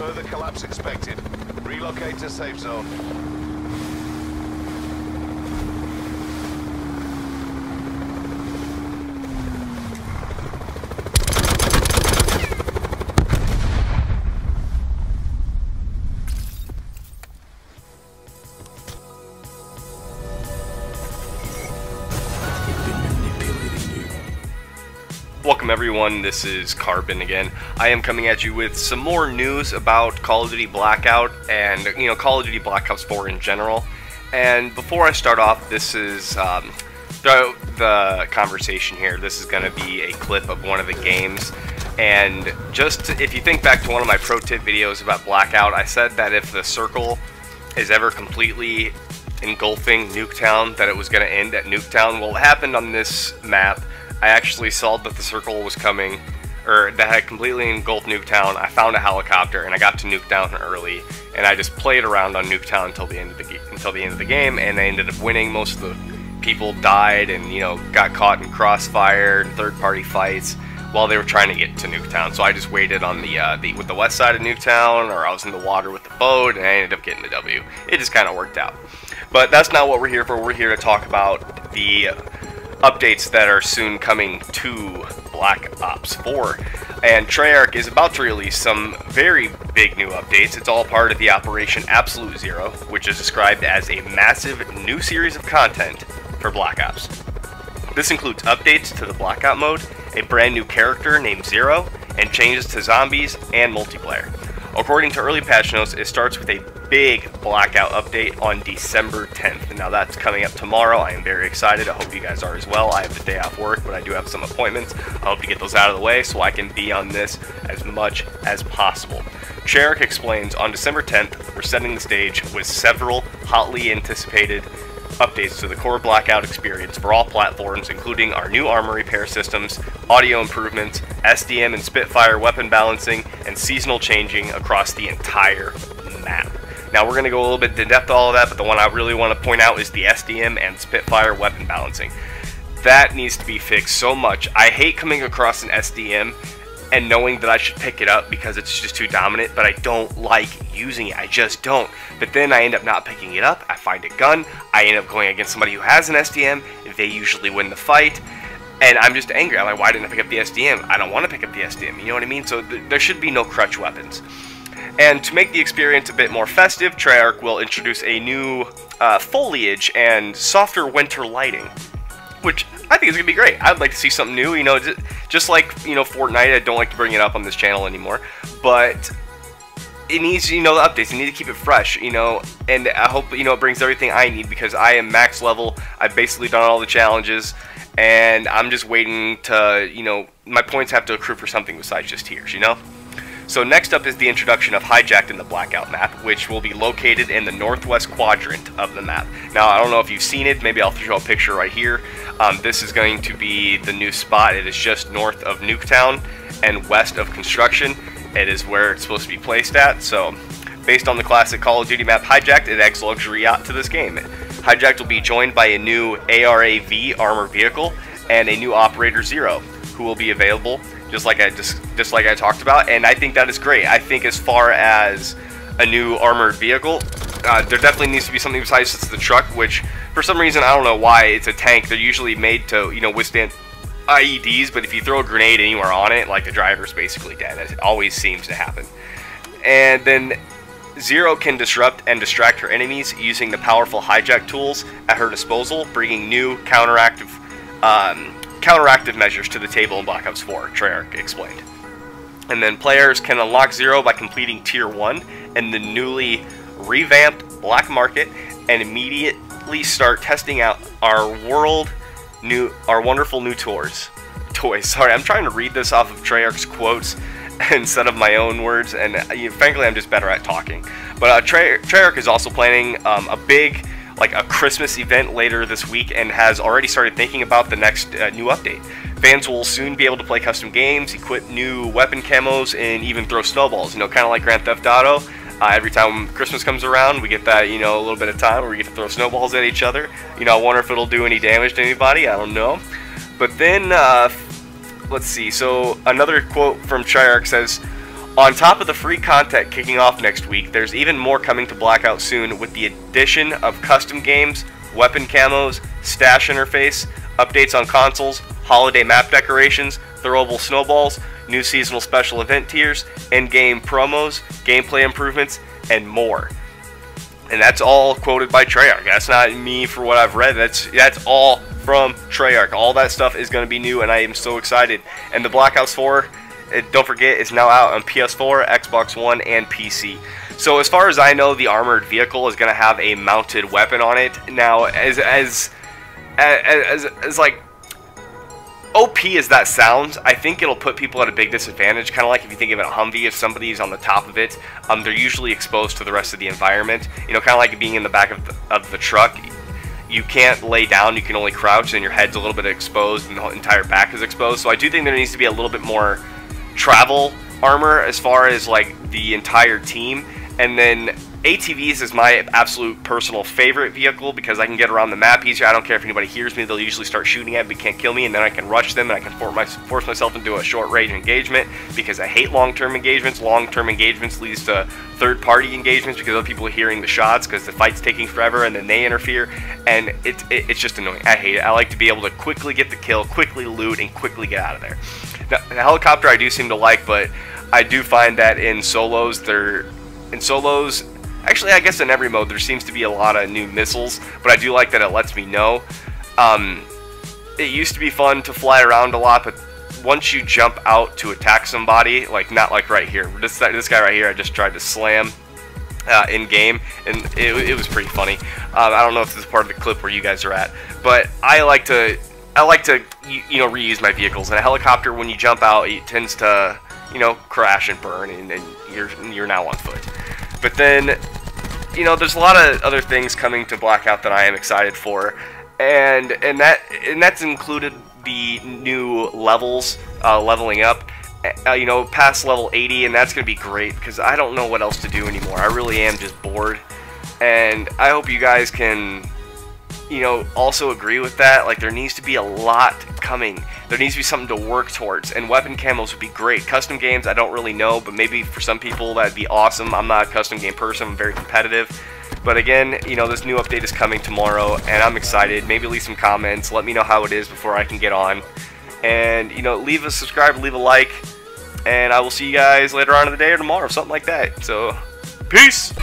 Further collapse expected. Relocate to safe zone. Welcome everyone, this is Carbon again. I am coming at you with some more news about Call of Duty Blackout and, Call of Duty Black Ops 4 in general. And before I start off, this is the conversation here. This is going to be a clip of one of the games. And just if you think back to one of my pro tip videos about Blackout, I said that if the circle is ever completely engulfing Nuketown, that it was going to end at Nuketown. Well, it happened on this map. I actually saw that the circle was coming, or that had completely engulfed Nuketown. I found a helicopter and I got to Nuketown early, and I just played around on Nuketown until the end of the game, and I ended up winning. Most of the people died and got caught in crossfire and third-party fights while they were trying to get to Nuketown. So I just waited on with the west side of Nuketown, or I was in the water with the boat, and I ended up getting the W. It just kind of worked out. But that's not what we're here for. We're here to talk about the updates that are soon coming to Black Ops 4. And Treyarch is about to release some very big new updates. It's all part of the Operation Absolute Zero, which is described as a massive new series of content for Black Ops. This includes updates to the Blackout mode, a brand new character named Zero, and changes to zombies and multiplayer. According to early patch notes, it starts with a big Blackout update on December 10th. Now that's coming up tomorrow. I am very excited. I hope you guys are as well. I have the day off work, but I do have some appointments. I hope to get those out of the way so I can be on this as much as possible. Treyarch explains on December 10th, we're setting the stage with several hotly anticipated updates to the core Blackout experience for all platforms, including our new armor repair systems, audio improvements, SDM and Spitfire weapon balancing, and seasonal changing across the entire map. Now we're going to go a little bit in depth to all of that, but the one I really want to point out is the SDM and Spitfire weapon balancing. That needs to be fixed so much. I hate coming across an SDM and knowing that I should pick it up because it's just too dominant, but I don't like using it. I just don't. But then I end up not picking it up. I find a gun. I end up going against somebody who has an SDM. They usually win the fight. And I'm just angry. I'm like, why didn't I pick up the SDM? I don't want to pick up the SDM. You know what I mean? So there should be no crutch weapons. And to make the experience a bit more festive, Treyarch will introduce a new foliage and softer winter lighting, which I think is going to be great. I'd like to see something new, just like, Fortnite. I don't like to bring it up on this channel anymore, but it needs, the updates. You need to keep it fresh, and I hope, it brings everything I need, because I am max level. I've basically done all the challenges, and I'm just waiting to, my points have to accrue for something besides just tiers, So next up is the introduction of Hijacked in the Blackout map, which will be located in the northwest quadrant of the map. Now, I don't know if you've seen it. Maybe I'll show a picture right here. This is going to be the new spot. It is just north of Nuketown and west of Construction. It is where it's supposed to be placed at. So, based on the classic Call of Duty map Hijacked, it adds luxury yacht to this game. Hijacked will be joined by a new ARAV armor vehicle and a new Operator Zero, who will be available just like I talked about, and I think that is great. I think as far as a new armored vehicle, there definitely needs to be something besides just the truck, which for some reason, I don't know why, it's a tank. They're usually made to, withstand IEDs, but if you throw a grenade anywhere on it, like, the driver's basically dead. It always seems to happen. And then Zero can disrupt and distract her enemies using the powerful hijack tools at her disposal, bringing new counteractive measures to the table in Black Ops 4, Treyarch explained. And then players can unlock Zero by completing Tier 1 in the newly revamped Black Market, and immediately start testing out our wonderful new toys. Sorry, I'm trying to read this off of Treyarch's quotes instead of my own words, and frankly, I'm just better at talking. But Treyarch is also planning a big, a Christmas event later this week, and has already started thinking about the next new update. Fans will soon be able to play custom games, equip new weapon camos, and even throw snowballs, kind of like Grand Theft Auto. Every time Christmas comes around, we get that, a little bit of time where we get to throw snowballs at each other. I wonder if it'll do any damage to anybody, I don't know. But then, let's see, so another quote from Treyarch says, On top of the free content kicking off next week, there's even more coming to Blackout soon with the addition of custom games, weapon camos, stash interface, updates on consoles, holiday map decorations, throwable snowballs, new seasonal special event tiers, in-game promos, gameplay improvements, and more. And that's all quoted by Treyarch. That's not me for what I've read. That's all from Treyarch. All that stuff is going to be new, and I am so excited. And the Blackout 4, don't forget, is now out on PS4, Xbox One, and PC. So as far as I know, the armored vehicle is going to have a mounted weapon on it. Now, as like OP as that sounds, I think it'll put people at a big disadvantage. Kind of like if you think of a Humvee, if somebody's on the top of it, they're usually exposed to the rest of the environment. You know, kind of like being in the back of the truck. You can't lay down, you can only crouch, and your head's a little bit exposed, and the entire back is exposed. So I do think there needs to be a little bit more travel armor as far as like the entire team. And then ATVs is my absolute personal favorite vehicle because I can get around the map easier. I don't care if anybody hears me, they'll usually start shooting at me, can't kill me, and then I can rush them and I can force myself into a short range engagement because I hate long-term engagements. Long-term engagements leads to third-party engagements because other people are hearing the shots because the fight's taking forever and then they interfere, and it's just annoying. I hate it. I like to be able to quickly get the kill, quickly loot, and quickly get out of there. Now, the helicopter I do seem to like, but I do find that in solos, actually, I guess in every mode there seems to be a lot of new missiles, but I do like that it lets me know. It used to be fun to fly around a lot, but once you jump out to attack somebody, like not like right here, this guy right here, I just tried to slam in game, and it was pretty funny. I don't know if this is part of the clip where you guys are at, but I like to you know, reuse my vehicles. And a helicopter, when you jump out, it tends to, you know, crash and burn, and you're now on foot. But then, you know, there's a lot of other things coming to Blackout that I am excited for, and that's included the new levels, leveling up, you know, past level 80, and that's gonna be great because I don't know what else to do anymore. I really am just bored, and I hope you guys can, you know, also agree with that. Like, there needs to be a lot coming. There needs to be something to work towards, and weapon camos would be great. Custom games, I don't really know, but maybe for some people that'd be awesome. I'm not a custom game person, I'm very competitive. But again, you know, this new update is coming tomorrow, and I'm excited. Maybe leave some comments, let me know how it is before I can get on. And, you know, leave a subscribe, leave a like, and I will see you guys later on in the day or tomorrow, something like that. So, peace!